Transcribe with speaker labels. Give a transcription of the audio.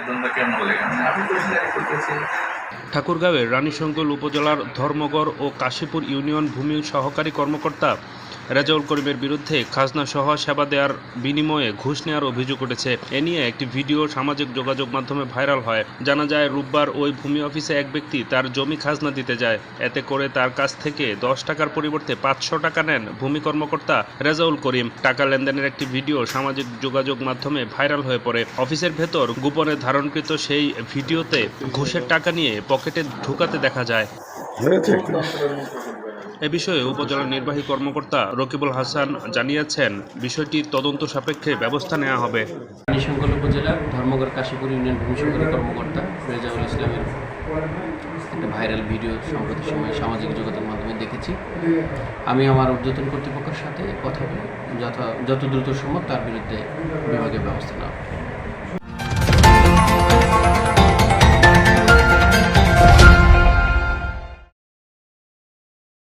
Speaker 1: তোমরা কেন বলে গেলেন? আমি কোশ্চেন করতেছি।
Speaker 2: ঠাকুরগাঁওয়ের রানীশঙ্কল উপজেলার ধর্মগড় ও কাশীপুর ইউনিয়ন ভূমি সহকারী কর্মকর্তা রেজাউল করিমের বিরুদ্ধে খাজনাসহ সেবা দেওয়ার বিনিময়ে ঘুষ নেওয়ার অভিযোগ উঠেছে। এ নিয়ে একটি ভিডিও সামাজিক যোগাযোগ মাধ্যমে ভাইরাল হয়। জানা যায়, রোববার ওই ভূমি অফিসে এক ব্যক্তি তার জমি খাজনা দিতে যায়। এতে করে তার কাছ থেকে 10 টাকার পরিবর্তে 500 টাকা নেন ভূমি কর্মকর্তা রেজাউল করিম। টাকা লেনদেনের একটি ভিডিও সামাজিক যোগাযোগ মাধ্যমে ভাইরাল হয়ে পড়ে। অফিসের ভেতর গোপনে ধারণকৃত সেই ভিডিওতে ঘুষের টাকা নিয়ে পকেটে ঢুকাতে দেখা যায়। এ বিষয়ে উপজেলা নির্বাহী কর্মকর্তা রকিবুল হাসান জানিয়েছেন, বিষয়টি তদন্ত সাপেক্ষে ব্যবস্থা নেওয়া হবে।
Speaker 3: রানীশঙ্কল উপজেলার ধর্মগড় কাশীপুর ইউনিয়ন ভূমি সহকারী কর্মকর্তা রেজাউল ইসলামের একটা ভাইরাল ভিডিও সম্প্রতি সময়ে সামাজিক যোগাযোগ মাধ্যমে দেখেছি। আমি আমার ঊর্ধ্বতন কর্তৃপক্ষের সাথে কথা বলে যত দ্রুত সম্ভব তার বিরুদ্ধে বিভাগীয় ব্যবস্থা নেওয়া হবে।